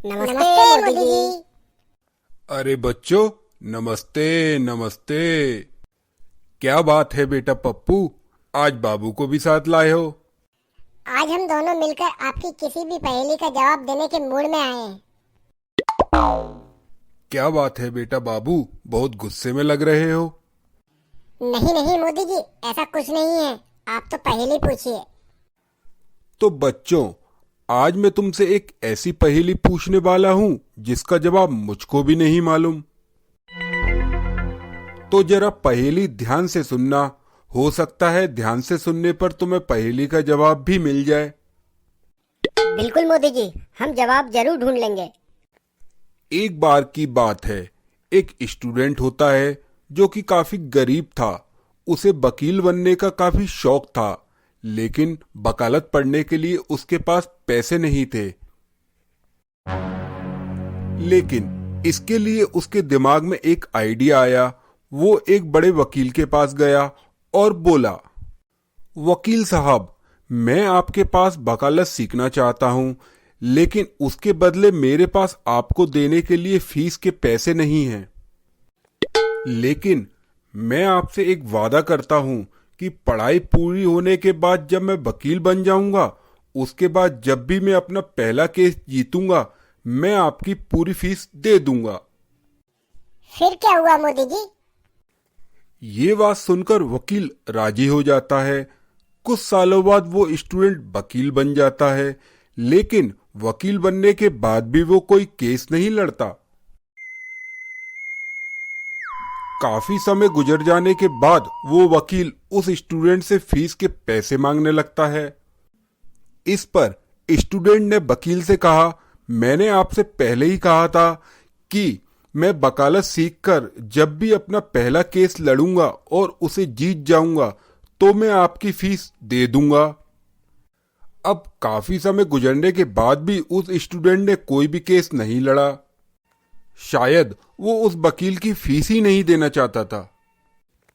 नमस्ते मोदी जी। अरे बच्चों, नमस्ते नमस्ते। क्या बात है बेटा पप्पू, आज बाबू को भी साथ लाए हो? आज हम दोनों मिलकर आपकी किसी भी पहेली का जवाब देने के मूड में आए हैं। क्या बात है बेटा बाबू, बहुत गुस्से में लग रहे हो। नहीं नहीं मोदी जी, ऐसा कुछ नहीं है। आप तो पहेली पूछिए। तो बच्चों, आज मैं तुमसे एक ऐसी पहेली पूछने वाला हूं जिसका जवाब मुझको भी नहीं मालूम। तो जरा पहेली ध्यान से सुनना, हो सकता है ध्यान से सुनने पर तुम्हें पहेली का जवाब भी मिल जाए। बिल्कुल मोदी जी, हम जवाब जरूर ढूंढ लेंगे। एक बार की बात है, एक स्टूडेंट होता है जो कि काफी गरीब था। उसे वकील बनने का काफी शौक था, लेकिन वकालत पढ़ने के लिए उसके पास पैसे नहीं थे। लेकिन इसके लिए उसके दिमाग में एक आइडिया आया। वो एक बड़े वकील के पास गया और बोला, वकील साहब, मैं आपके पास वकालत सीखना चाहता हूं, लेकिन उसके बदले मेरे पास आपको देने के लिए फीस के पैसे नहीं हैं। लेकिन मैं आपसे एक वादा करता हूं कि पढ़ाई पूरी होने के बाद जब मैं वकील बन जाऊंगा, उसके बाद जब भी मैं अपना पहला केस जीतूंगा, मैं आपकी पूरी फीस दे दूंगा। फिर क्या हुआ मोदी जी? ये बात सुनकर वकील राजी हो जाता है। कुछ सालों बाद वो स्टूडेंट वकील बन जाता है, लेकिन वकील बनने के बाद भी वो कोई केस नहीं लड़ता। काफी समय गुजर जाने के बाद वो वकील उस स्टूडेंट से फीस के पैसे मांगने लगता है। इस पर स्टूडेंट ने वकील से कहा, मैंने आपसे पहले ही कहा था कि मैं वकालत सीखकर जब भी अपना पहला केस लड़ूंगा और उसे जीत जाऊंगा तो मैं आपकी फीस दे दूंगा। अब काफी समय गुजरने के बाद भी उस स्टूडेंट ने कोई भी केस नहीं लड़ा। शायद वो उस वकील की फीस ही नहीं देना चाहता था।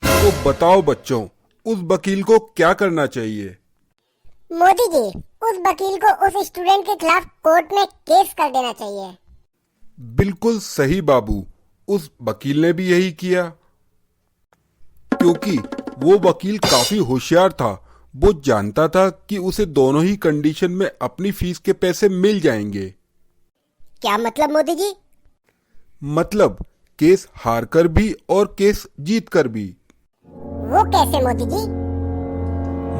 तो बताओ बच्चों, उस वकील को क्या करना चाहिए? मोदी जी, उस वकील को उस स्टूडेंट के खिलाफ कोर्ट में केस कर देना चाहिए। बिल्कुल सही बाबू, उस वकील ने भी यही किया। क्योंकि वो वकील काफी होशियार था। वो जानता था कि उसे दोनों ही कंडीशन में अपनी फीस के पैसे मिल जाएंगे। क्या मतलब मोदी जी? मतलब केस हार कर भी और केस जीत कर भी। वो कैसे मोदी जी?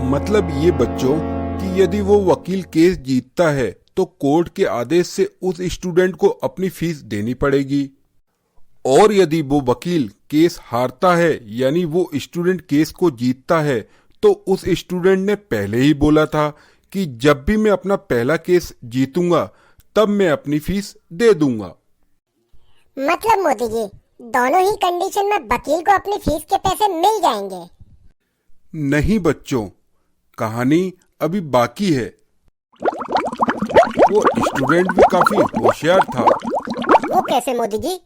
मतलब ये बच्चों कि यदि वो वकील केस जीतता है तो कोर्ट के आदेश से उस स्टूडेंट को अपनी फीस देनी पड़ेगी, और यदि वो वकील केस हारता है यानी वो स्टूडेंट केस को जीतता है, तो उस स्टूडेंट ने पहले ही बोला था कि जब भी मैं अपना पहला केस जीतूंगा तब मैं अपनी फीस दे दूंगा। मतलब मोदी जी, दोनों ही कंडीशन में वकील को अपनी फीस के पैसे मिल जाएंगे? नहीं बच्चों, कहानी अभी बाकी है। वो स्टूडेंट भी काफी होशियार था। वो कैसे मोदी जी?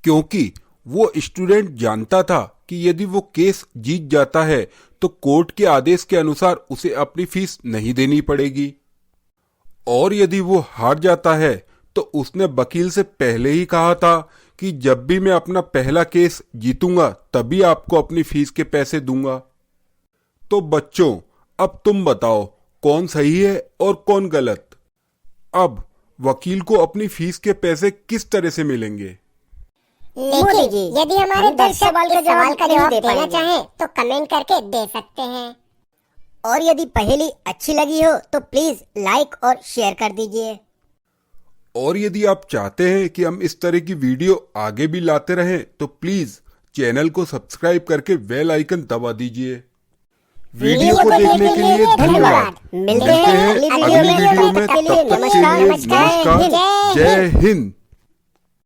क्योंकि वो स्टूडेंट जानता था कि यदि वो केस जीत जाता है तो कोर्ट के आदेश के अनुसार उसे अपनी फीस नहीं देनी पड़ेगी, और यदि वो हार जाता है तो उसने वकील से पहले ही कहा था कि जब भी मैं अपना पहला केस जीतूंगा तभी आपको अपनी फीस के पैसे दूंगा। तो बच्चों, अब तुम बताओ कौन सही है और कौन गलत। अब वकील को अपनी फीस के पैसे किस तरह से मिलेंगे? लेकिन यदि हमारे दर्शक इस सवाल का जवाब देना चाहें तो कमेंट करके दे सकते हैं। और यदि पहेली अच्छी लगी हो तो प्लीज लाइक और शेयर कर दीजिए। और यदि आप चाहते हैं कि हम इस तरह की वीडियो आगे भी लाते रहें तो प्लीज चैनल को सब्सक्राइब करके बेल आइकन दबा दीजिए। वीडियो को देखने के लिए धन्यवाद। मिलते हैं अगली वीडियो में। तब तक के लिए नमस्कार। जय हिंद।